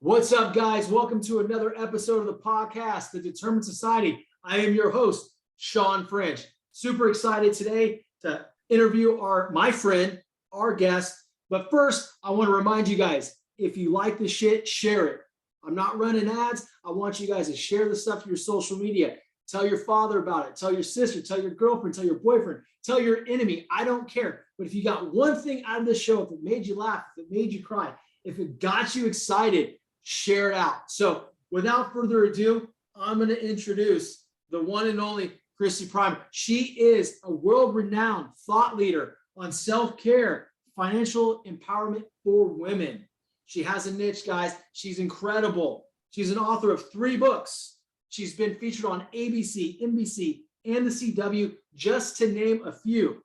What's up, guys? Welcome to another episode of the podcast, The Determined Society. I am your host, Sean French. Super excited today to interview my friend, our guest. But first, I want to remind you guys, if you like the shit, share it. I'm not running ads. I want you guys to share the stuff to your social media. Tell your father about it. Tell your sister. Tell your girlfriend. Tell your boyfriend. Tell your enemy. I don't care. But if you got one thing out of this show, if it made you laugh, if it made you cry, if it got you excited, share it out. So without further ado, I'm going to introduce the one and only Christy Primmer. She is a world-renowned thought leader on self-care, financial empowerment for women. She has a niche, guys. She's incredible. She's an author of 3 books. She's been featured on ABC, NBC, and the CW, just to name a few.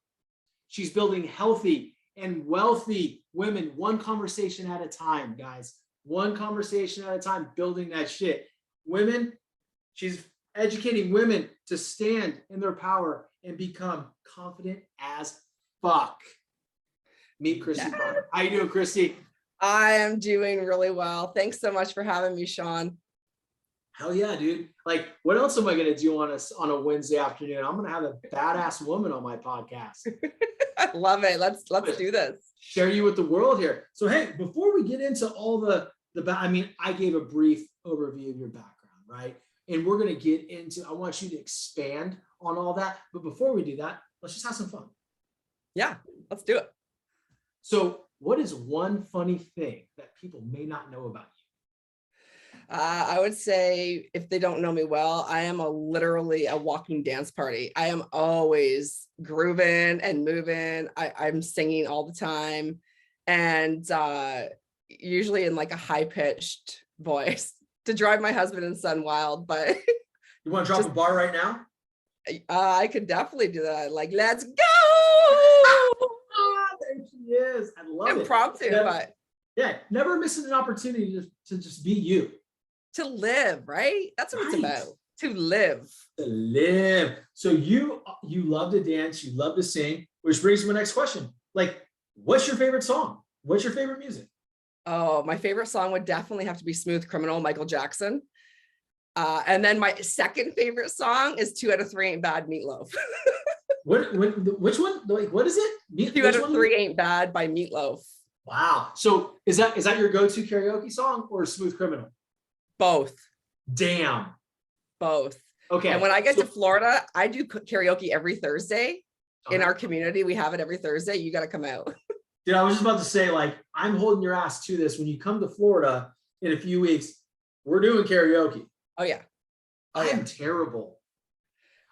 She's building healthy and wealthy women one conversation at a time, guys. One conversation at a time, building that shit. Women, she's educating women to stand in their power and become confident as fuck. Meet Christy. Yeah. How you doing, Christy? I am doing really well. Thanks so much for having me, Sean. Hell yeah, dude. Like, what else am I going to do on a Wednesday afternoon? I'm going to have a badass woman on my podcast. I love it. Let's do this. Share you with the world here. So, hey, before we get into all I gave a brief overview of your background, right? And we're going to get into, I want you to expand on all that. But before we do that, let's just have some fun. Yeah, let's do it. So what is one funny thing that people may not know about you? I would say, if they don't know me well, I am literally a walking dance party. I am always grooving and moving. I'm singing all the time. And usually in like a high-pitched voice to drive my husband and son wild. But you want to drop a bar right now? I could definitely do that. Like, let's go. There she is. I love Impromptu, it. but yeah, never missing an opportunity to just be you. To live, right? That's what it's about. To live. To live. So you love to dance, you love to sing, which brings me to my next question. Like, what's your favorite song? What's your favorite music? Oh, my favorite song would definitely have to be Smooth Criminal, Michael Jackson. And then my second favorite song is 2 Out of 3 Ain't Bad, Meatloaf. Which one? Like, what is it? 2 Out of 3 Ain't Bad by Meatloaf. Wow. So is that your go-to karaoke song or Smooth Criminal? Both. Damn. Both. Okay. And when I get to Florida, I do karaoke every Thursday. In our community, we have it every Thursday. You got to come out. Dude, I was just about to say, like, I'm holding your ass to this. When you come to Florida in a few weeks, we're doing karaoke. Oh, yeah. I am terrible.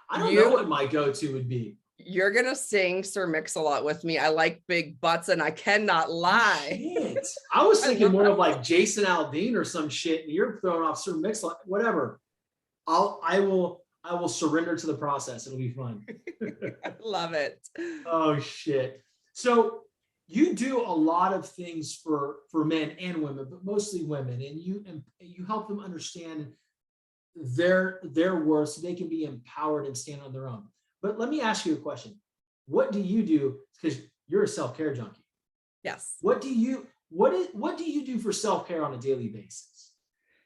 I don't know what my go-to would be. You're going to sing Sir Mix-a-Lot with me. I like big butts, and I cannot lie. Shit. I was thinking more of like Jason Aldean or some shit, and you're throwing off Sir Mix-a-Lot. Whatever. I will surrender to the process. It'll be fun. I love it. Oh, shit. So you do a lot of things for men and women, but mostly women, and you help them understand their worth so they can be empowered and stand on their own. But let me ask you a question. What do you do? Because you're a self-care junkie. Yes. What do you do for self-care on a daily basis?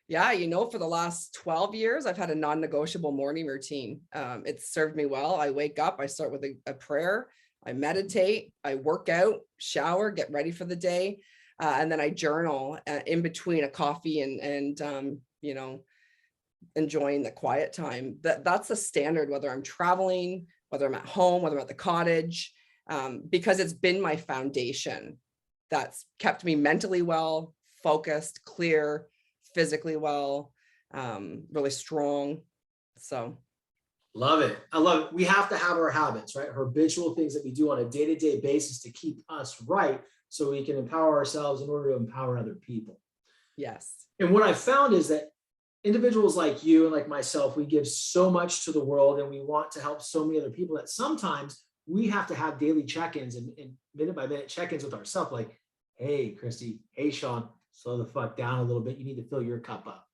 Yeah, for the last 12 years, I've had a non-negotiable morning routine. It's served me well. I wake up, I start with a prayer, I meditate, I work out, shower, get ready for the day, and then I journal in between a coffee and enjoying the quiet time. That's a standard, whether I'm traveling, whether I'm at home, whether I'm at the cottage, because it's been my foundation that's kept me mentally well, focused, clear, physically well, really strong. So love it. I love it. We have to have our habits, right? Habitual things that we do on a day-to-day basis to keep us right so we can empower ourselves in order to empower other people. Yes. And what I found is that individuals like you and like myself, we give so much to the world and we want to help so many other people that sometimes we have to have daily check-ins and minute by minute check-ins with ourselves. Like, hey, Christy, hey, Sean, slow the fuck down a little bit. You need to fill your cup up.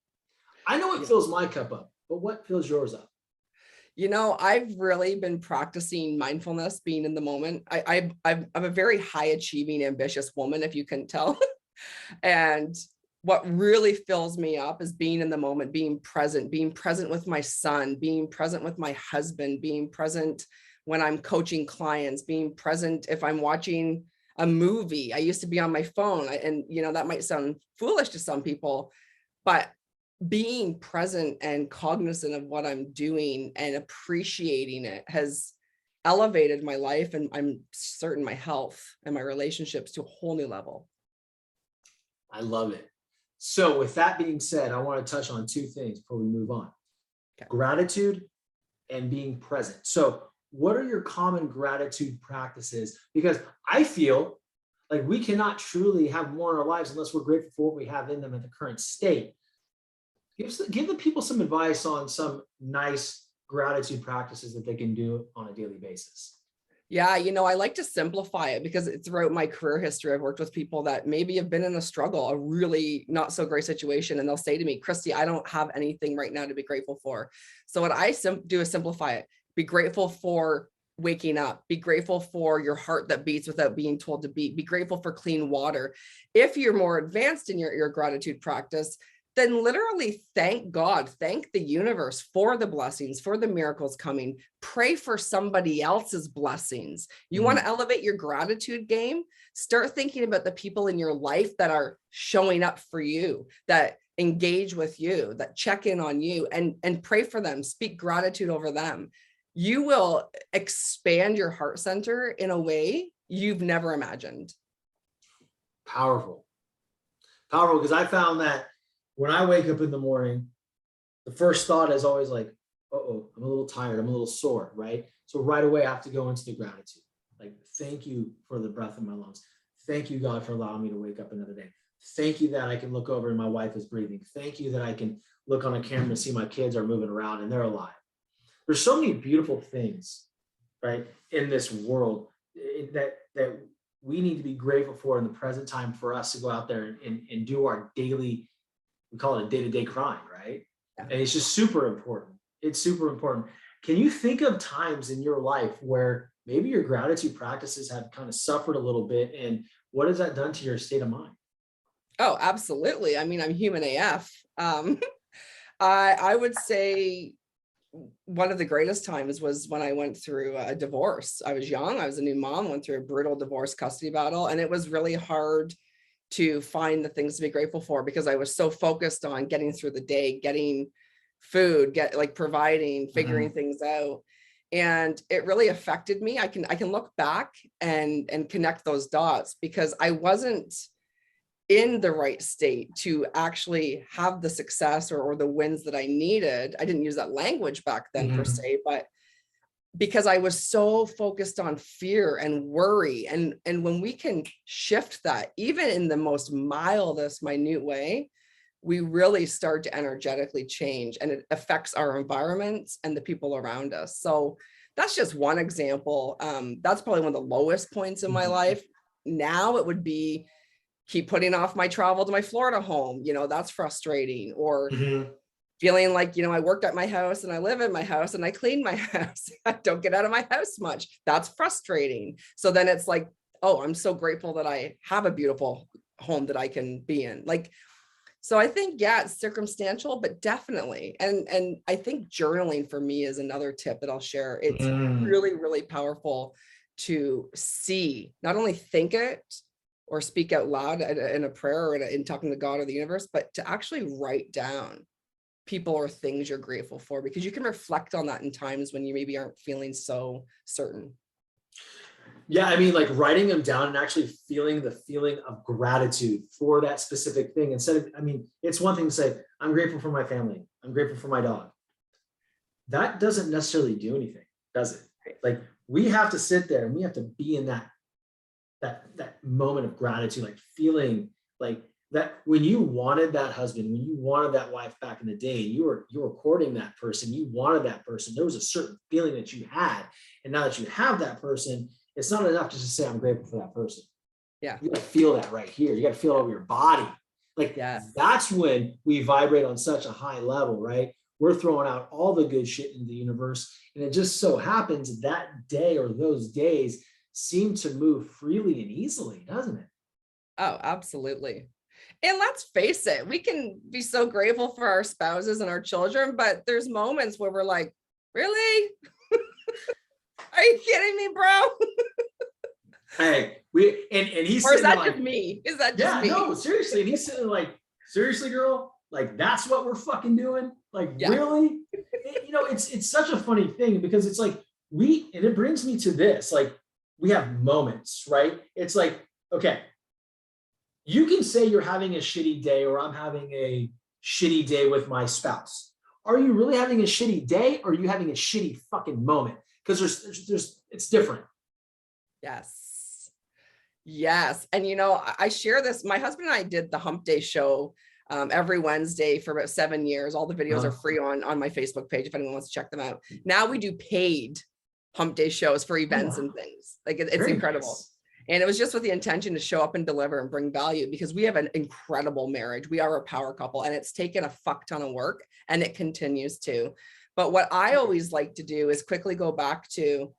I know it fills my cup up, but what fills yours up? I've really been practicing mindfulness, being in the moment. I'm a very high achieving, ambitious woman, if you can tell. And what really fills me up is being in the moment, being present with my son, being present with my husband, being present when I'm coaching clients, being present if I'm watching a movie. I used to be on my phone, and that might sound foolish to some people, but being present and cognizant of what I'm doing and appreciating it has elevated my life, and I'm certain my health and my relationships to a whole new level. I love it. So with that being said, I want to touch on two things before we move on. Okay. Gratitude and being present. So what are your common gratitude practices? Because I feel like we cannot truly have more in our lives unless we're grateful for what we have in them at the current state. Give the people some advice on some nice gratitude practices that they can do on a daily basis. Yeah, I like to simplify it because throughout my career history, I've worked with people that maybe have been in a struggle, a really not so great situation. And they'll say to me, Christy, I don't have anything right now to be grateful for. So what I do is simplify it. Be grateful for waking up. Be grateful for your heart that beats without being told to beat. Be grateful for clean water. If you're more advanced in your gratitude practice, then literally thank God, thank the universe for the blessings, for the miracles coming. Pray for somebody else's blessings. You want to elevate your gratitude game? Start thinking about the people in your life that are showing up for you, that engage with you, that check in on you, and pray for them. Speak gratitude over them. You will expand your heart center in a way you've never imagined. Powerful. Powerful, because I found that when I wake up in the morning, the first thought is always like, uh-oh, I'm a little tired. I'm a little sore, right? So right away, I have to go into the gratitude. Like, thank you for the breath in my lungs. Thank you, God, for allowing me to wake up another day. Thank you that I can look over and my wife is breathing. Thank you that I can look on a camera and see my kids are moving around and they're alive. There's so many beautiful things, right, in this world that we need to be grateful for in the present time for us to go out there and do our daily, we call it a day-to-day grind, right? Yeah. And it's just super important. It's super important. Can you think of times in your life where maybe your gratitude practices have kind of suffered a little bit, and what has that done to your state of mind? Oh, absolutely. I mean, I'm human AF. I would say one of the greatest times was when I went through a divorce. I was young. I was a new mom, went through a brutal divorce custody battle, and it was really hard to find the things to be grateful for because I was so focused on getting through the day, getting food, providing, figuring things out. And it really affected me. I can look back and connect those dots because I wasn't in the right state to actually have the success or the wins that I needed. I didn't use that language back then per se, but because I was so focused on fear and worry. And when we can shift that, even in the most mildest, minute way, we really start to energetically change, and it affects our environments and the people around us. So that's just one example. That's probably one of the lowest points in my life. Now it would be keep putting off my travel to my Florida home. That's frustrating. Or feeling like, I worked at my house and I live in my house and I clean my house. I don't get out of my house much. That's frustrating. So then it's like, oh, I'm so grateful that I have a beautiful home that I can be in. So I think, yeah, it's circumstantial, but definitely. And I think journaling for me is another tip that I'll share. It's really, really powerful to see, not only think it or speak out loud in a prayer or in talking to God or the universe, but to actually write down people or things you're grateful for, because you can reflect on that in times when you maybe aren't feeling so certain. Yeah, I mean, like writing them down and actually feeling the feeling of gratitude for that specific thing. Instead of, it's one thing to say, I'm grateful for my family. I'm grateful for my dog. That doesn't necessarily do anything, does it? Like, we have to sit there and we have to be in that moment of gratitude, like feeling like that when you wanted that husband, when you wanted that wife back in the day, you were courting that person, you wanted that person, there was a certain feeling that you had. And now that you have that person, it's not enough to just say, I'm grateful for that person. Yeah. You got to feel that right here. You got to feel it over your body. That's when we vibrate on such a high level, right? We're throwing out all the good shit into the universe. And it just so happens that day or those days seem to move freely and easily, doesn't it? Oh, absolutely. And let's face it, we can be so grateful for our spouses and our children, but there's moments where we're like, really? Are you kidding me, bro? Hey, and he's Or is sitting there that like, just me? Is that just yeah, me? no, seriously. And he's sitting there like, seriously, girl, like that's what we're fucking doing? Like, Yeah. really? It's such a funny thing because it's like and it brings me to this, like we have moments, right? It's like, okay, you can say you're having a shitty day or I'm having a shitty day with my spouse. Are you really having a shitty day or are you having a shitty fucking moment? Because there's it's different. Yes. Yes. And I share this. My husband and I did the Hump Day show every Wednesday for about 7 years. All the videos are free on my Facebook page if anyone wants to check them out. Now we do paid Hump Day shows for events and things. Like it's Very incredible. nice. And it was just with the intention to show up and deliver and bring value because we have an incredible marriage. We are a power couple and it's taken a fuck ton of work and it continues to. But what I always like to do is quickly go back to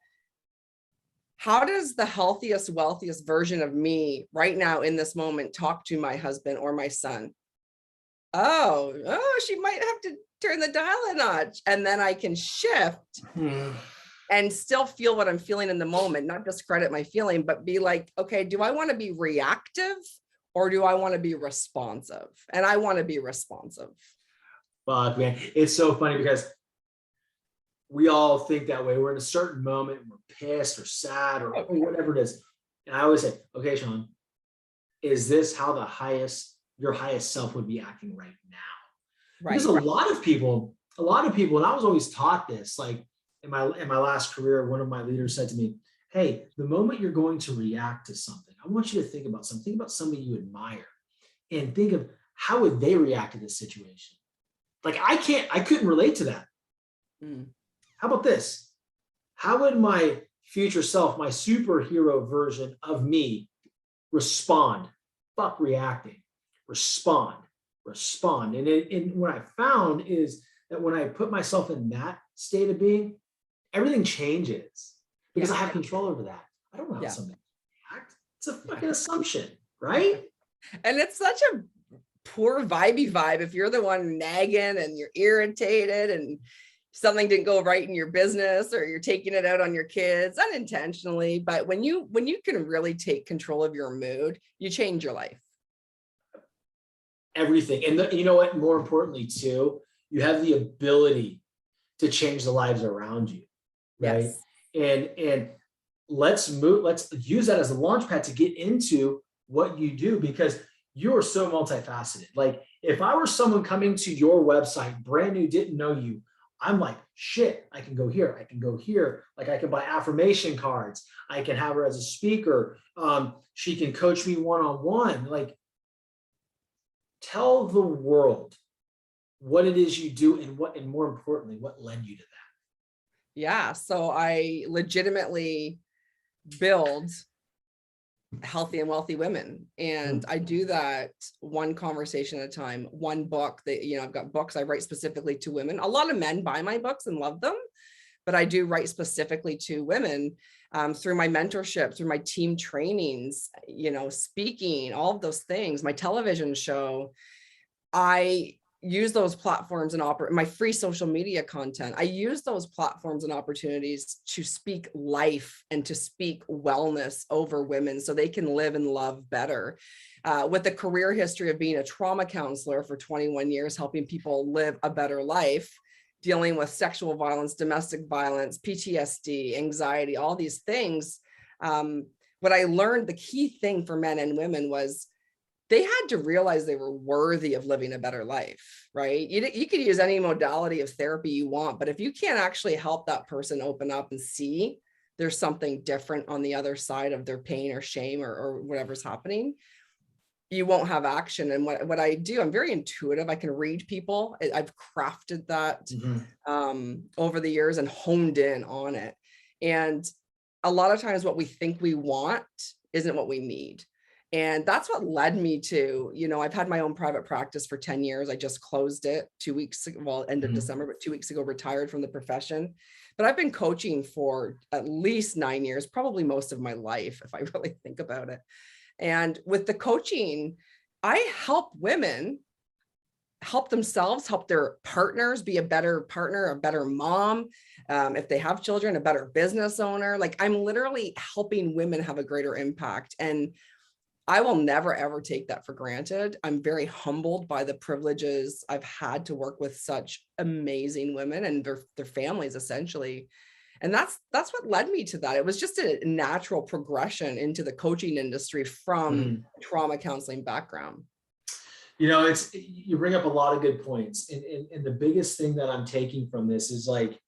how does the healthiest, wealthiest version of me right now in this moment talk to my husband or my son? Oh, she might have to turn the dial a notch. And then I can shift and still feel what I'm feeling in the moment, not discredit my feeling, but be like, okay, do I want to be reactive or do I want to be responsive? And I want to be responsive. Fuck, man. It's so funny because we all think that way. We're in a certain moment, we're pissed or sad or whatever it is. And I always say, okay, Sean, is this how your highest self would be acting right now? Right. Because a lot of people, and I was always taught this, like in my last career, one of my leaders said to me, hey, the moment you're going to react to something, I want you to think about something. Think about somebody you admire and think of how would they react to this situation? Like I couldn't relate to that. How about this? How would my future self, my superhero version of me respond? Fuck reacting, respond. And what I found is that when I put myself in that state of being, everything changes because I have control over that. I don't know how somebody react. It's a fucking assumption, right? And it's such a poor vibey vibe if you're the one nagging and you're irritated and something didn't go right in your business or you're taking it out on your kids unintentionally. But when you can really take control of your mood, you change your life. Everything. And you know what? More importantly, too, you have the ability to change the lives around you, right? Yes. And let's use that as a launch pad to get into what you do because you're so multifaceted. Like if I were someone coming to your website, brand new, didn't know you, I'm like, shit, I can go here. I can go here. Like I can buy affirmation cards. I can have her as a speaker. She can coach me one-on-one. Like tell the world what it is you do and more importantly, what led you to that. Yeah. So I legitimately build healthy and wealthy women. And I do that one conversation at a time, one book that, I've got books I write specifically to women. A lot of men buy my books and love them, but I do write specifically to women through my mentorship, through my team trainings, speaking, all of those things, my television show. I use those platforms and my free social media content. I use those platforms and opportunities to speak life and to speak wellness over women so they can live and love better. With a career history of being a trauma counselor for 21 years, helping people live a better life, dealing with sexual violence, domestic violence, PTSD, anxiety, all these things. What I learned, the key thing for men and women was they had to realize they were worthy of living a better life, right? You could use any modality of therapy you want, but if you can't actually help that person open up and see there's something different on the other side of their pain or shame or whatever's happening, you won't have action. And what I do, I'm very intuitive. I can read people. I've crafted that over the years and honed in on it. And a lot of times what we think we want isn't what we need. And that's what led me to, I've had my own private practice for 10 years. I just closed it 2 weeks ago, well, end of December, but 2 weeks ago, retired from the profession. But I've been coaching for at least 9 years, probably most of my life, if I really think about it. And with the coaching, I help women help themselves, help their partners be a better partner, a better mom. If they have children, a better business owner. Like, I'm literally helping women have a greater impact. And I will never, ever take that for granted. I'm very humbled by the privileges I've had to work with such amazing women and their families, essentially. And that's what led me to that. It was just a natural progression into the coaching industry from trauma counseling background. You bring up a lot of good points. And the biggest thing that I'm taking from this is like,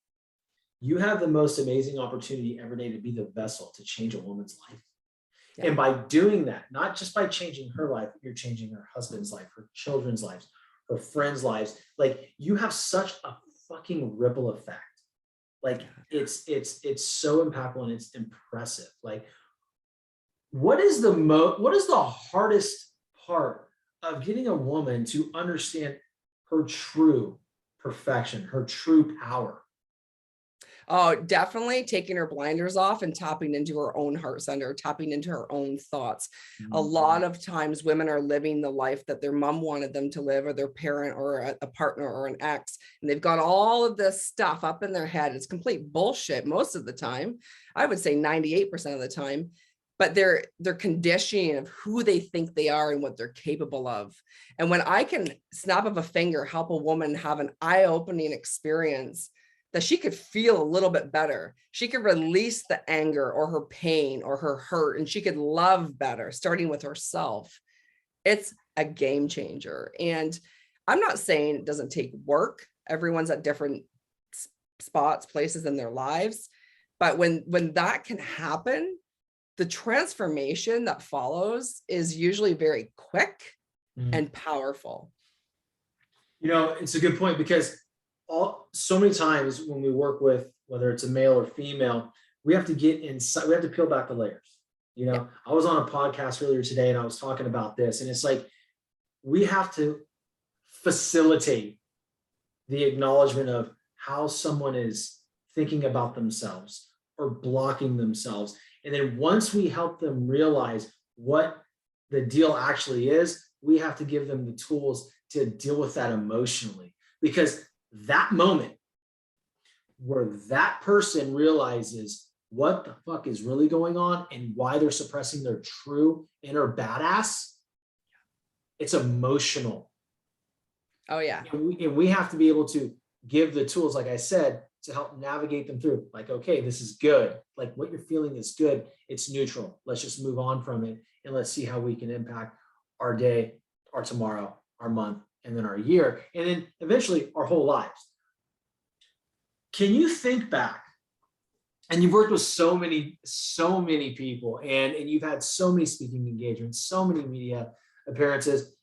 you have the most amazing opportunity every day to be the vessel to change a woman's life. Yeah. And by doing that, not just by changing her life, you're changing her husband's life, her children's lives, her friends' lives. Like, you have such a fucking ripple effect. Like, it's so impactful and it's impressive. Like, what is the hardest part of getting a woman to understand her true perfection, her true power? Oh, definitely taking her blinders off and tapping into her own heart center, tapping into her own thoughts. A lot of times women are living the life that their mom wanted them to live, or their parent, or a partner, or an ex. And they've got all of this stuff up in their head. It's complete bullshit most of the time. I would say 98% of the time. But their conditioning of who they think they are and what they're capable of. And when I can, snap of a finger, help a woman have an eye-opening experience that she could feel a little bit better, she could release the anger or her pain or her hurt, and she could love better, starting with herself, it's a game changer. And I'm not saying it doesn't take work. Everyone's at different spots, places in their lives. But when that can happen, the transformation that follows is usually very quick and powerful. It's a good point, because so many times when we work with, whether it's a male or female, we have to get inside, we have to peel back the layers. I was on a podcast earlier today and I was talking about this, and it's like, we have to facilitate the acknowledgement of how someone is thinking about themselves or blocking themselves. And then once we help them realize what the deal actually is, we have to give them the tools to deal with that emotionally. Because that moment where that person realizes what the fuck is really going on and why they're suppressing their true inner badass, it's emotional. Oh, yeah. And we have to be able to give the tools, like I said, to help navigate them through. Like, okay, this is good. Like, what you're feeling is good. It's neutral. Let's just move on from it. And let's see how we can impact our day, our tomorrow, our month, and then our year, and then eventually our whole lives. Can you think back, and you've worked with so many people, and you've had so many speaking engagements, so many media appearances.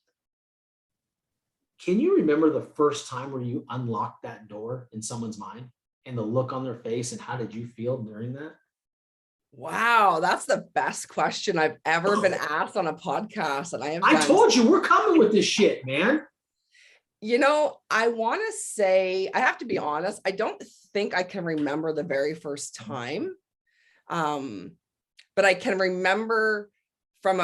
Can you remember the first time where you unlocked that door in someone's mind and the look on their face, and how did you feel during that? Wow, that's the best question I've ever been asked on a podcast. And I told you, we're coming with this shit, man. I want to say, I have to be honest, I don't think I can remember the very first time. But I can remember from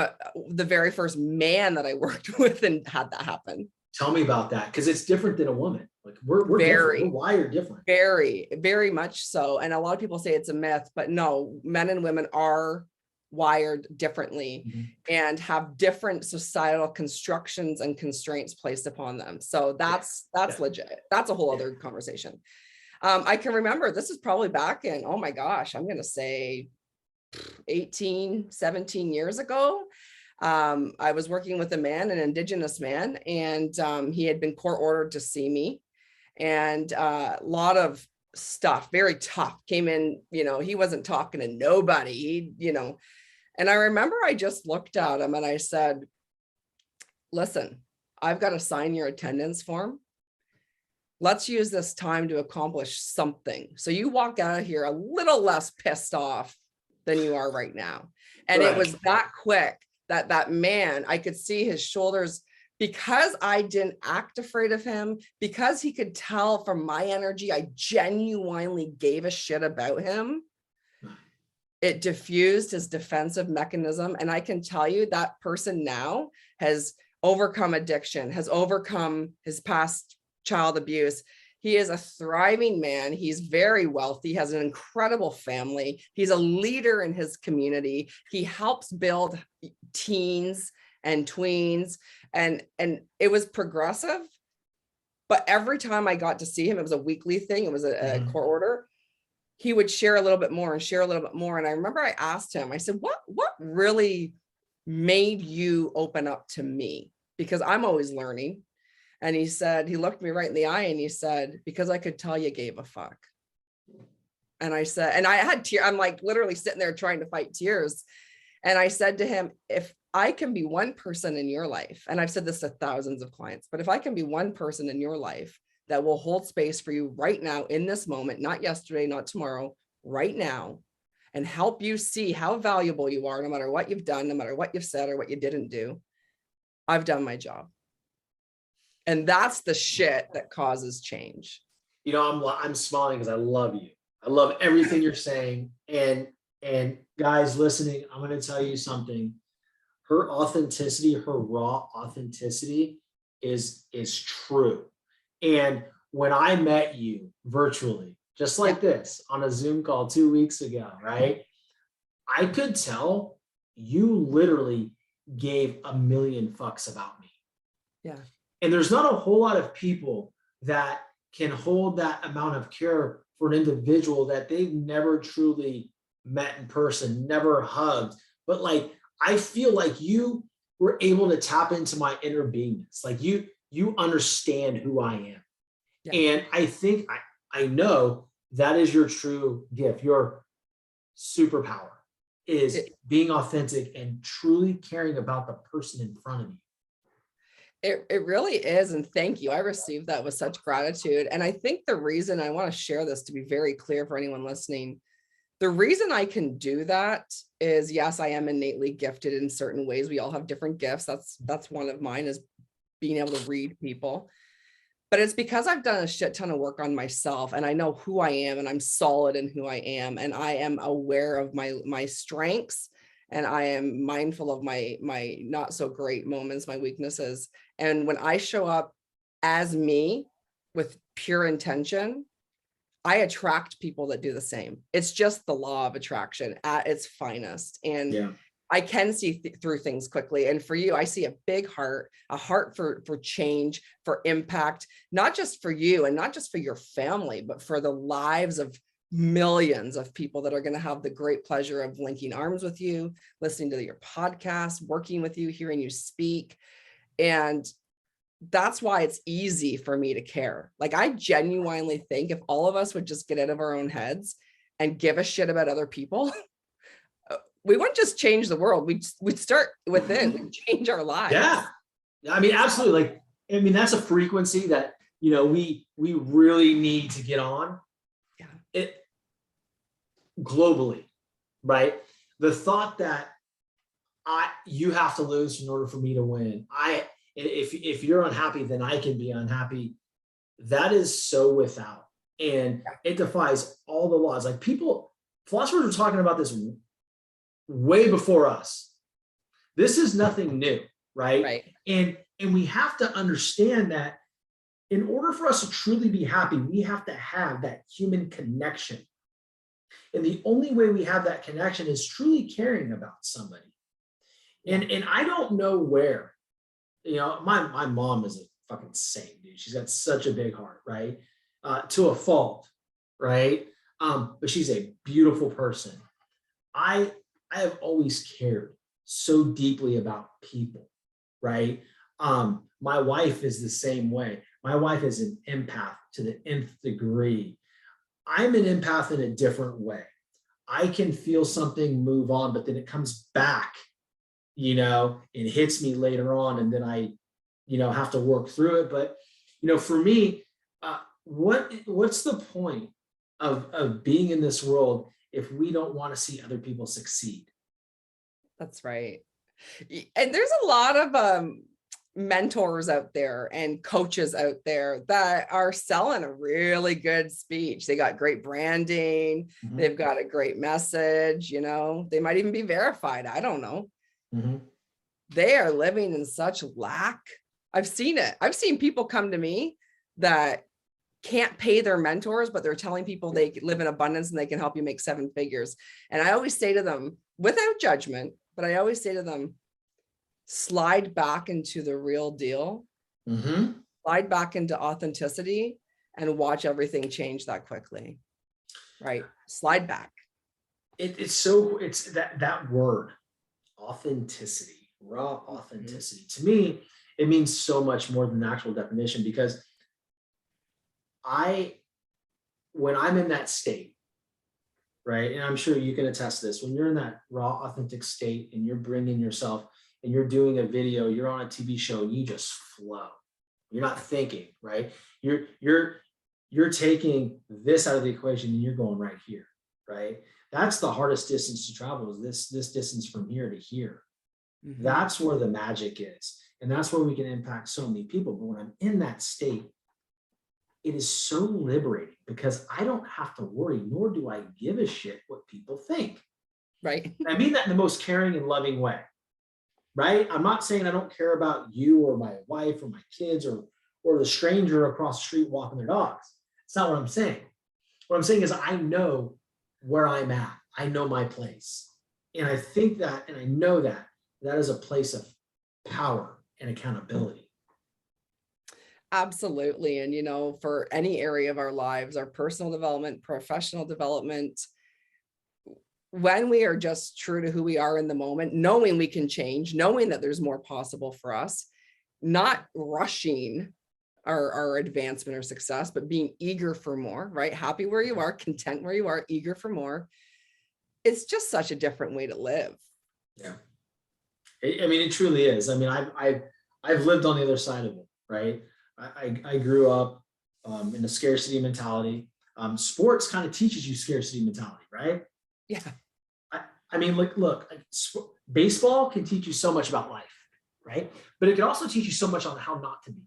the very first man that I worked with and had that happen. Tell me about that, because it's different than a woman. Like, we're different. We're wired different. Very, very much so. And a lot of people say it's a myth, but no, men and women are wired differently and have different societal constructions and constraints placed upon them. So that's legit. That's a whole other conversation. I can remember, this is probably back in, oh my gosh, I'm going to say 18, 17 years ago. I was working with a man, an Indigenous man, and he had been court ordered to see me, and a lot of stuff, very tough, came in. He wasn't talking to nobody, and I remember I just looked at him and I said, listen, I've got to sign your attendance form. Let's use this time to accomplish something. So you walk out of here a little less pissed off than you are right now. And It was that quick that man, I could see his shoulders, because I didn't act afraid of him, because he could tell from my energy, I genuinely gave a shit about him. It diffused his defensive mechanism. And I can tell you that person now has overcome addiction, has overcome his past child abuse. He is a thriving man. He's very wealthy, has an incredible family. He's a leader in his community. He helps build teens and tweens, and it was progressive. But every time I got to see him, it was a weekly thing. It was a court order. He would share a little bit more and share a little bit more. And I remember I asked him, I said, what really made you open up to me? Because I'm always learning. And he said, he looked me right in the eye and he said, because I could tell you gave a fuck. And I said, and I had tears. I'm like literally sitting there trying to fight tears. And I said to him, if I can be one person in your life, and I've said this to thousands of clients, but if I can be one person in your life that will hold space for you right now in this moment, not yesterday, not tomorrow, right now, and help you see how valuable you are, no matter what you've done, no matter what you've said or what you didn't do, I've done my job. And that's the shit that causes change. You know, I'm smiling because I love you. I love everything you're saying. And guys listening, I'm going to tell you something. Her authenticity, her raw authenticity is true. And when I met you virtually, just like this on a Zoom call 2 weeks ago, right? I could tell you literally gave a million fucks about me. Yeah. And there's not a whole lot of people that can hold that amount of care for an individual that they've never truly met in person, never hugged. But like, I feel like you were able to tap into my inner beingness. Like you understand who I am. Yeah. And I think, I know that is your true gift. Your superpower is being authentic and truly caring about the person in front of you. It really is. And thank you. I received that with such gratitude. And I think the reason I want to share this, to be very clear for anyone listening, the reason I can do that is, yes, I am innately gifted in certain ways. We all have different gifts. That's one of mine, is being able to read people. But it's because I've done a shit ton of work on myself, and I know who I am, and I'm solid in who I am. And I am aware of my strengths, and I am mindful of my not so great moments, my weaknesses. And when I show up as me with pure intention, I attract people that do the same. It's just the law of attraction at its finest. And I can see through things quickly. And for you, I see a big heart, a heart for change, for impact, not just for you and not just for your family, but for the lives of millions of people that are going to have the great pleasure of linking arms with you, listening to your podcast, working with you, hearing you speak. And that's why it's easy for me to care. Like, I genuinely think if all of us would just get out of our own heads and give a shit about other people, we wouldn't just change the world. We'd start within and change our lives. Yeah. I mean, absolutely. Like, I mean, that's a frequency that, you know, we really need to get on. Yeah. It globally, right? The thought that you have to lose in order for me to win. If you're unhappy, then I can be unhappy. That is so without, and it defies all the laws. Like, philosophers were talking about this way before us. This is nothing new, right? Right. And we have to understand that in order for us to truly be happy, we have to have that human connection. And the only way we have that connection is truly caring about somebody. And I don't know where, you know, my mom is a fucking saint, dude. She's got such a big heart, right? To a fault, right? But she's a beautiful person. I have always cared so deeply about people, right? My wife is the same way. My wife is an empath to the nth degree. I'm an empath in a different way. I can feel something move on, but then it comes back, you know, it hits me later on, and then I, you know, have to work through it. But, you know, for me, what's the point of being in this world if we don't want to see other people succeed? That's right. And there's a lot of mentors out there and coaches out there that are selling a really good speech. They got great branding. Mm-hmm. They've got a great message, you know, they might even be verified. I don't know. Mm-hmm. they are living in such lack. I've seen it. I've seen people come to me that can't pay their mentors, but they're telling people they live in abundance and they can help you make 7 figures. And I always say to them, without judgment, but I always say to them, slide back into the real deal, slide back into authenticity, and watch everything change that quickly. Right? Slide back. It's that word, authenticity, raw authenticity. To me, it means so much more than the actual definition, because when I'm in that state, right, and I'm sure you can attest to this, when you're in that raw, authentic state and you're bringing yourself and you're doing a video, you're on a TV show and you just flow. You're not thinking, right? You're taking this out of the equation and you're going right here, right? That's the hardest distance to travel, is this distance from here to here. That's where the magic is. And that's where we can impact so many people. But when I'm in that state, it is so liberating, because I don't have to worry, nor do I give a shit what people think. Right. And I mean that in the most caring and loving way, right? I'm not saying I don't care about you or my wife or my kids or the stranger across the street walking their dogs. It's not what I'm saying. What I'm saying is I know where I'm at. I know my place. And I think that, and I know that is a place of power and accountability. Absolutely. And, you know, for any area of our lives, our personal development, professional development, when we are just true to who we are in the moment, knowing we can change, knowing that there's more possible for us, not rushing our advancement or success, but being eager for more, right? Happy where you are, content where you are, eager for more. It's just such a different way to live. Yeah. I mean, it truly is. I mean, I've lived on the other side of it, right? I grew up in a scarcity mentality. Sports kind of teaches you scarcity mentality, right? Yeah. I mean, look, baseball can teach you so much about life, right? But it can also teach you so much on how not to be.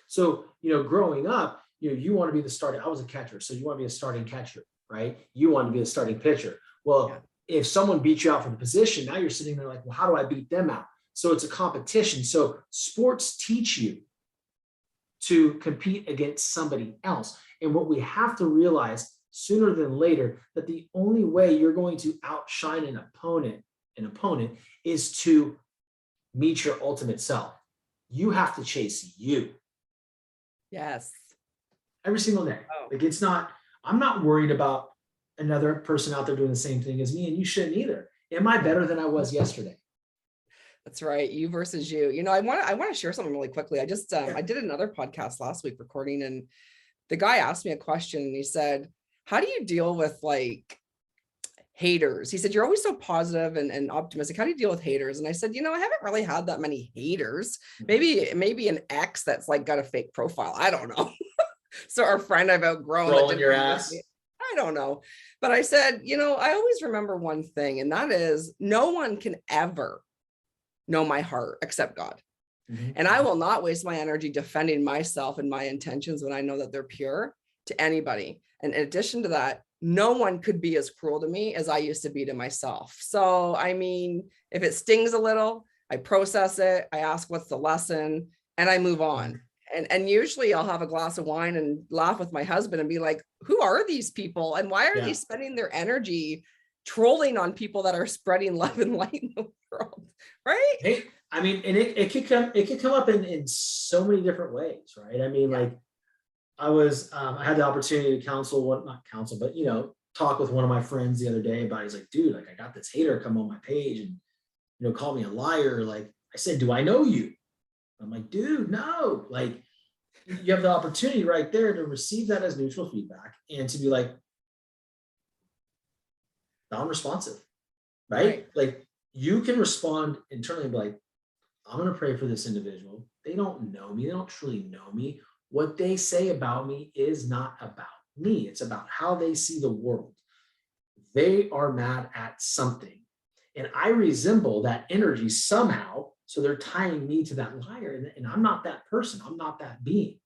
So, you know, growing up, you want to be the starting. I was a catcher, so you want to be a starting catcher, right? You want to be a starting pitcher. Well, if someone beats you out for the position, now you're sitting there like, well, how do I beat them out? So it's a competition. So sports teach you to compete against somebody else. And what we have to realize sooner than later, that the only way you're going to outshine an opponent is to meet your ultimate self. You have to chase you. Yes. Every single day. Like, I'm not worried about another person out there doing the same thing as me, and you shouldn't either. Am I better than I was yesterday? That's right. You versus you. You know, I want to share something really quickly. I just, I did another podcast last week recording, and the guy asked me a question, and he said, how do you deal with like haters? He said, you're always so positive and optimistic. How do you deal with haters? And I said, you know, I haven't really had that many haters. Maybe an ex that's like got a fake profile. I don't know. So our friend I've outgrown. Rolling your ass. I don't know. But I said, you know, I always remember one thing, and that is no one can ever know my heart except God. And I will not waste my energy defending myself and my intentions when I know that they're pure to anybody. And in addition to that, no one could be as cruel to me as I used to be to myself. So, I mean, if it stings a little, I process it, I ask what's the lesson, and I move on. And usually I'll have a glass of wine and laugh with my husband and be like, who are these people? And why are they spending their energy trolling on people that are spreading love and light in the world? Right? Hey, I mean, and it could come up in so many different ways, right? I mean, like I had the opportunity to talk with one of my friends the other day about, he's like, dude, like I got this hater come on my page and, you know, call me a liar. Like I said, do I know you? I'm like, dude, no. Like you have the opportunity right there to receive that as neutral feedback and to be like non-responsive, right? Like you can respond internally and be like, I'm going to pray for this individual. They don't know me. They don't truly know me. What they say about me is not about me. It's about how they see the world. They are mad at something. And I resemble that energy somehow. So they're tying me to that liar. And I'm not that person. I'm not that being.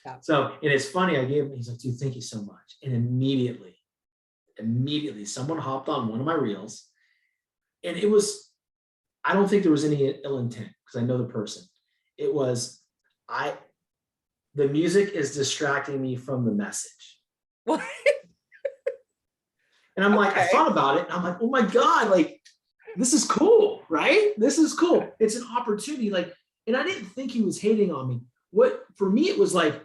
Yeah. So, and it's funny, he's like, dude, thank you so much. And immediately someone hopped on one of my reels, and it was I don't think there was any ill intent because I know the person. It was, the music is distracting me from the message. What? And I'm like, I Okay. thought about it and I'm like, oh my God, like, this is cool, right? This is cool. It's an opportunity. Like, and I didn't think he was hating on me. What, for me, it was like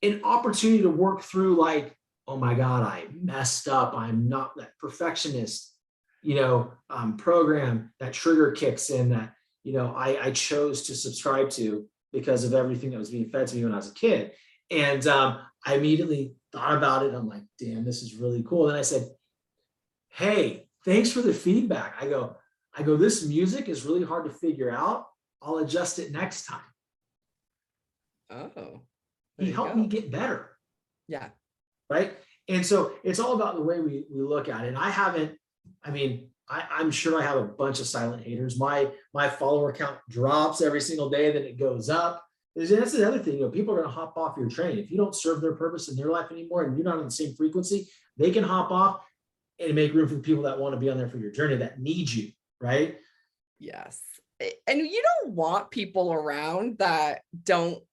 an opportunity to work through, like, oh my God, I messed up. I'm not that perfectionist, program, that trigger kicks in that, I chose to subscribe to because of everything that was being fed to me when I was a kid. And I immediately thought about it. I'm like, damn, this is really cool. And I said, hey, thanks for the feedback. I go, this music is really hard to figure out. I'll adjust it next time. Oh, He helped me get better. Yeah. Right. And so it's all about the way we look at it. And I'm sure I have a bunch of silent haters. My follower count drops every single day, then it goes up. That's the other thing, people are going to hop off your train. If you don't serve their purpose in their life anymore and you're not on the same frequency, they can hop off and make room for the people that want to be on there for your journey, that need you, right? Yes. And you don't want people around that don't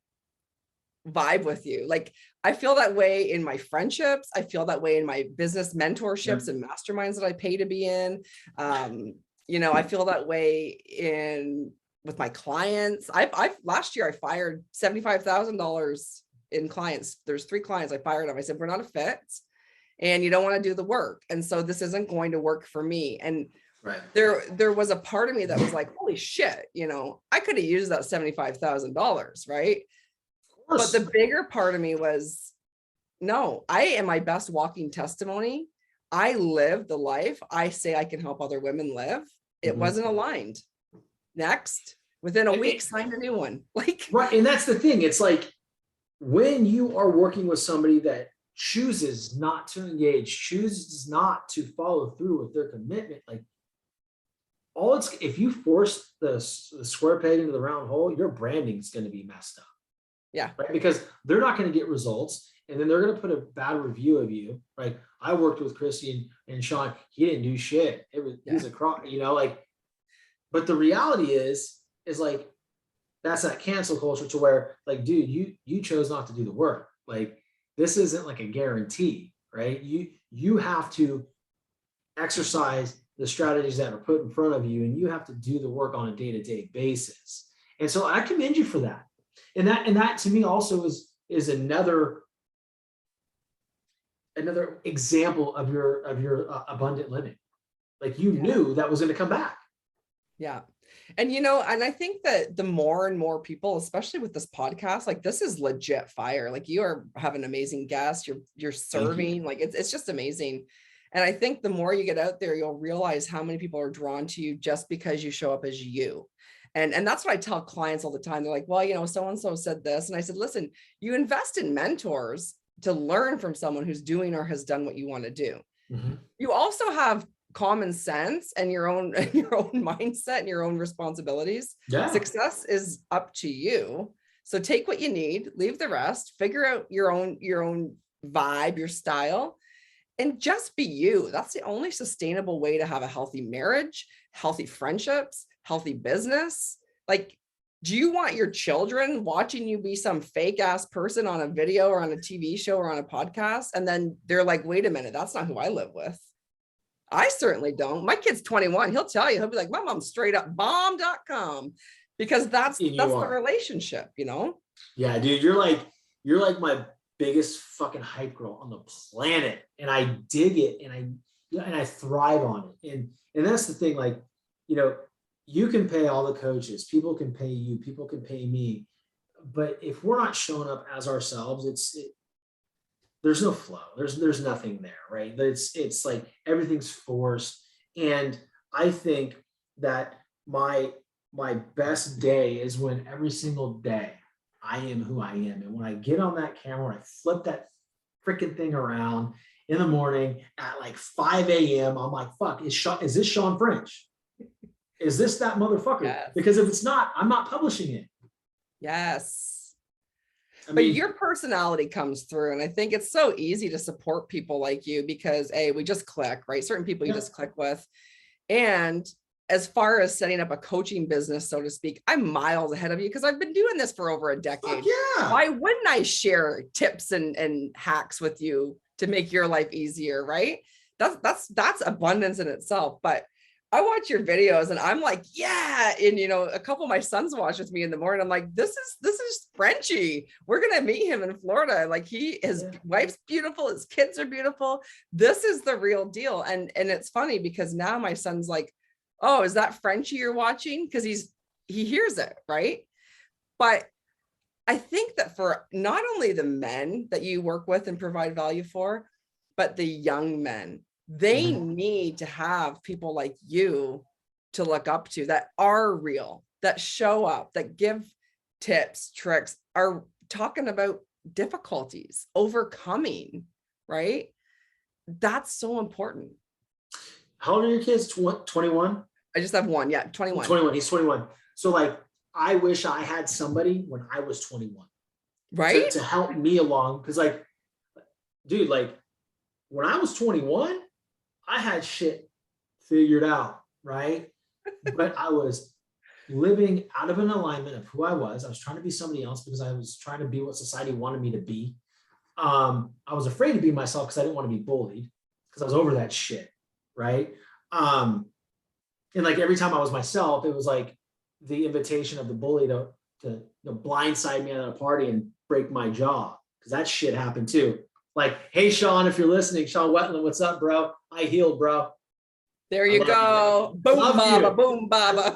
vibe with you. Like, I feel that way in my friendships. I feel that way in my business mentorships and masterminds that I pay to be in. I feel that way with my clients. I've last year I fired $75,000 in clients. There's 3 clients I fired them. I said, we're not a fit and you don't want to do the work. And so this isn't going to work for me. And right. There was a part of me that was like, holy shit, I could have used that $75,000, right? But the bigger part of me was, no, I am my best walking testimony. I live the life I say I can help other women live. It wasn't aligned. Next, within a week, signed a new one. Like, right. And that's the thing. It's like when you are working with somebody that chooses not to engage, chooses not to follow through with their commitment, like if you force the square peg into the round hole, your branding is going to be messed up. Yeah. Right. Because they're not going to get results. And then they're going to put a bad review of you. Right. I worked with Christy and Sean. He didn't do shit. He was a crock, but the reality is like, that's that cancel culture to where, like, dude, you chose not to do the work. Like, this isn't like a guarantee, right? You have to exercise the strategies that are put in front of you, and you have to do the work on a day-to-day basis. And so I commend you for that. And that to me also is another example of your abundant living. Like, you knew that was going to come back. Yeah. And, and I think that the more and more people, especially with this podcast, like, this is legit fire. Like, you have an amazing guest, you're serving, like, it's just amazing. And I think the more you get out there, you'll realize how many people are drawn to you just because you show up as you. And that's what I tell clients all the time. They're like, well, so-and-so said this. And I said, listen, you invest in mentors to learn from someone who's doing or has done what you want to do. You also have common sense and your own mindset and your own responsibilities. Yeah. Success is up to you. So take what you need, leave the rest, figure out your own vibe, your style, and just be you. That's the only sustainable way to have a healthy marriage, healthy friendships, healthy business. Like, do you want your children watching you be some fake ass person on a video or on a TV show or on a podcast? And then they're like, wait a minute, that's not who I live with. I certainly don't. My kid's 21. He'll tell you, he'll be like, my mom's straight up bomb.com, because that's the relationship, Yeah, dude, you're like my biggest fucking hype girl on the planet. And I dig it. And I thrive on it. And that's the thing, like, you can pay all the coaches, people can pay you, people can pay me. But if we're not showing up as ourselves, there's no flow. There's nothing there, right? It's like everything's forced. And I think that my best day is when every single day I am who I am. And when I get on that camera, I flip that freaking thing around in the morning at like 5 a.m. I'm like, fuck, is this Sean French? Is this that motherfucker? Yes. Because if it's not, I'm not publishing it. Yes. But your personality comes through. And I think it's so easy to support people like you because we just click, right? Certain people you just click with. And as far as setting up a coaching business, so to speak, I'm miles ahead of you because I've been doing this for over a decade. Yeah. Why wouldn't I share tips and hacks with you to make your life easier, right? That's abundance in itself. But I watch your videos and I'm like, yeah. And a couple of my sons watch with me in the morning. I'm like, this is Frenchie. We're gonna meet him in Florida. Like his wife's beautiful, his kids are beautiful. This is the real deal. And it's funny because now my son's like, oh, is that Frenchie you're watching? Because he hears it, right? But I think that for not only the men that you work with and provide value for, but the young men, they need to have people like you to look up to that are real, that show up, that give tips, tricks, are talking about difficulties, overcoming, right? That's so important. How old are your kids? 21? I just have one. Yeah, 21. 21. He's 21. So like, I wish I had somebody when I was 21. Right? To help me along. Because like, dude, like when I was 21, I had shit figured out, right? But I was living out of an alignment of who I was. I was trying to be somebody else because I was trying to be what society wanted me to be. I was afraid to be myself because I didn't want to be bullied because I was over that shit, right? And like every time I was myself, it was like the invitation of the bully to blindside me at a party and break my jaw, because that shit happened too. Like, hey, Sean, if you're listening, Sean Wetland, what's up, bro? I healed, bro. There you go. Boom, baba, boom, baba.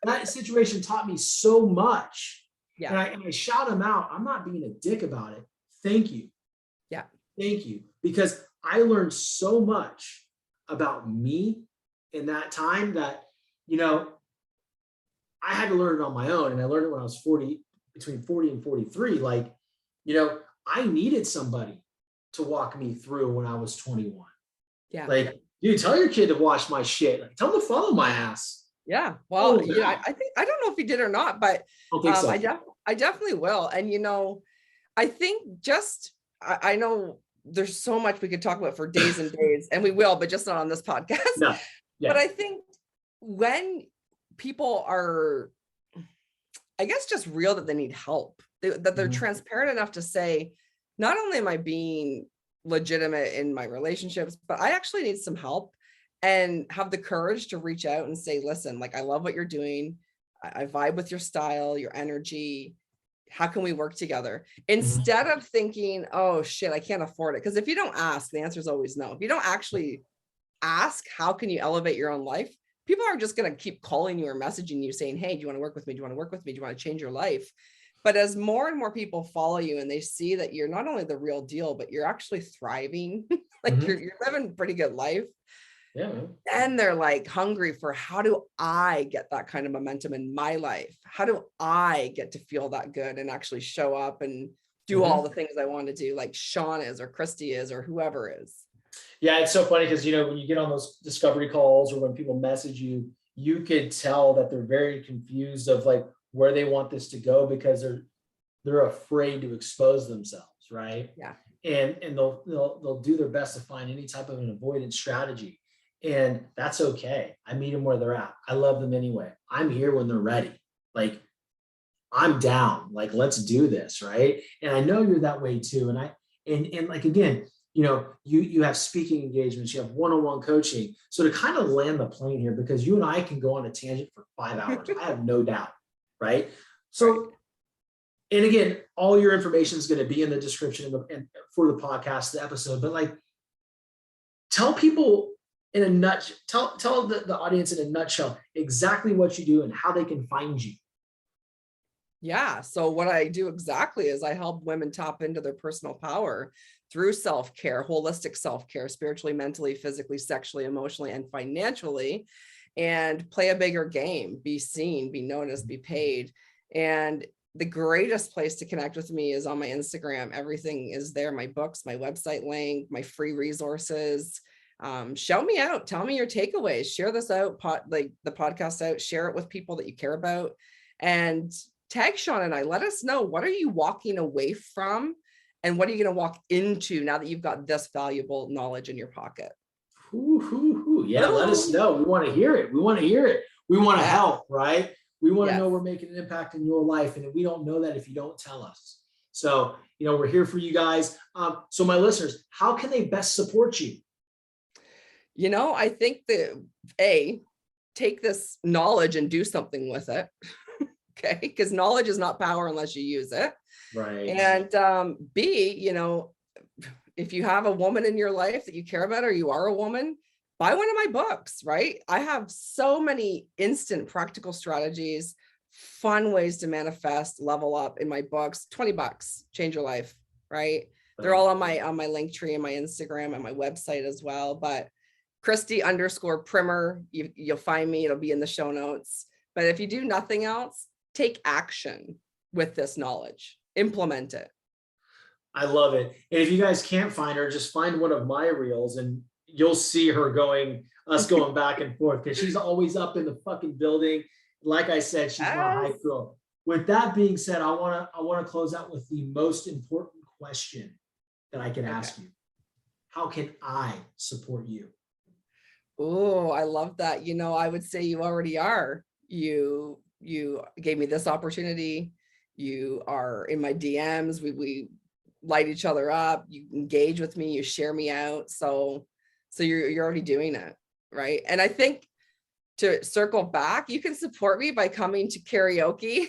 That situation taught me so much. Yeah. And I shout him out. I'm not being a dick about it. Thank you. Yeah. Thank you. Because I learned so much about me in that time that, I had to learn it on my own. And I learned it when I was between 40 and 43. Like, I needed somebody to walk me through when I was 21. Yeah. Like, dude, tell your kid to watch my shit. Like, tell them to follow my ass. Yeah. Well, I think, I don't know if he did or not, but so. I definitely will. And, I think I know there's so much we could talk about for days and days, and we will, but just not on this podcast. No. Yeah. But I think when people are, I guess, just real that they need help, that they're transparent enough to say, not only am I being legitimate in my relationships, but I actually need some help, and have the courage to reach out and say, listen, like, I love what you're doing. I vibe with your style, your energy. How can we work together? Instead of thinking, oh shit, I can't afford it. Because if you don't ask, the answer is always no. If you don't actually ask, how can you elevate your own life? People are just going to keep calling you or messaging you saying, hey, do you want to work with me? Do you want to work with me? Do you want to change your life? But as more and more people follow you and they see that you're not only the real deal, but you're actually thriving, like you're living a pretty good life. Yeah. Then they're like hungry for, how do I get that kind of momentum in my life? How do I get to feel that good and actually show up and do all the things I want to do, like Sean is, or Christy is, or whoever is? Yeah, it's so funny because, when you get on those discovery calls or when people message you, you could tell that they're very confused of like where they want this to go, because they're afraid to expose themselves, right? Yeah. And they'll do their best to find any type of an avoidance strategy. And that's okay. I meet them where they're at. I love them anyway. I'm here when they're ready. Like, I'm down. Like, let's do this, right? And I know you're that way too. And like, again, you have speaking engagements, you have one-on-one coaching. So to kind of land the plane here, because you and I can go on a tangent for 5 hours, I have no doubt, right? So, and again, all your information is going to be in the description and for the podcast, the episode, but like, tell people in a nutshell, tell the audience in a nutshell exactly what you do and how they can find you. Yeah. So what I do exactly is I help women tap into their personal power through self-care, holistic self-care, spiritually, mentally, physically, sexually, emotionally, and financially, and play a bigger game, be seen, be noticed, be paid. And the greatest place to connect with me is on my Instagram. Everything is there. My books, my website link, my free resources. Show me out. Tell me your takeaways. Share this out, like the podcast out. Share it with people that you care about, and tag Sean and I. Let us know, what are you walking away from, and what are you going to walk into now that you've got this valuable knowledge in your pocket? Yeah, let us know. We want to hear it. We want to hear it. We want to help, right? We want to know we're making an impact in your life. And we don't know that if you don't tell us. So, we're here for you guys. So my listeners, how can they best support you? I think that take this knowledge and do something with it. Okay. Because knowledge is not power unless you use it. Right. And B, if you have a woman in your life that you care about, or you are a woman, buy one of my books, right? I have so many instant practical strategies, fun ways to manifest, level up in my books. $20, change your life, right? They're all on my link tree and my Instagram and my website as well. But Christy_Primmer, you'll find me. It'll be in the show notes. But if you do nothing else, take action with this knowledge, implement it. I love it. And if you guys can't find her, just find one of my reels and you'll see her going back and forth, because she's always up in the fucking building. Like I said, she's my hype girl. With that being said, I want to close out with the most important question that I can ask you. How can I support you? Oh, I love that. I would say you already are. You gave me this opportunity. You are in my DMs. We light each other up. You engage with me. You share me out. So you're already doing it, right? And I think, to circle back, you can support me by coming to karaoke.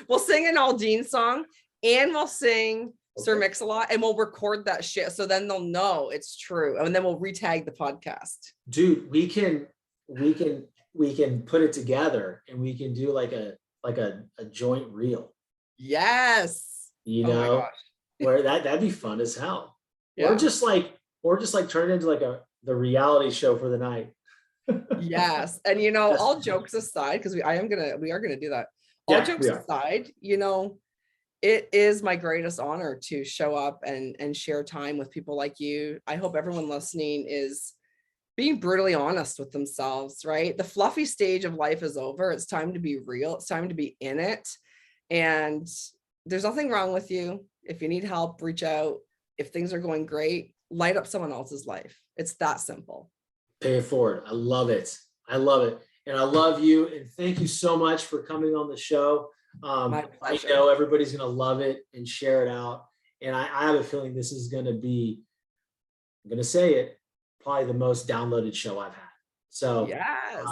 We'll sing an Aldine song and we'll sing Sir Mix-a-Lot, and we'll record that shit. So then they'll know it's true. And then we'll retag the podcast. Dude, we can put it together and we can do like a joint reel. Yes. Where that'd be fun as hell. Yeah. Or just like turn it into like the reality show for the night. Yes. And all jokes aside, because we are gonna do that. All jokes aside, it is my greatest honor to show up and share time with people like you. I hope everyone listening is being brutally honest with themselves, right? The fluffy stage of life is over. It's time to be real. It's time to be in it. And there's nothing wrong with you. If you need help, reach out. If things are going great, light up someone else's life. It's that simple. Pay it forward. I love it. I love it. And I love you. And thank you so much for coming on the show. I know everybody's going to love it and share it out. And I have a feeling this is going to be, I'm going to say it, probably the most downloaded show I've had. So yes.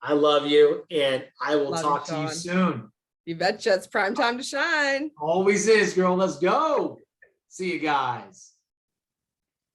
I love you, and I will talk to you soon. You betcha. It's prime time to shine. Always is, girl. Let's go. See you guys.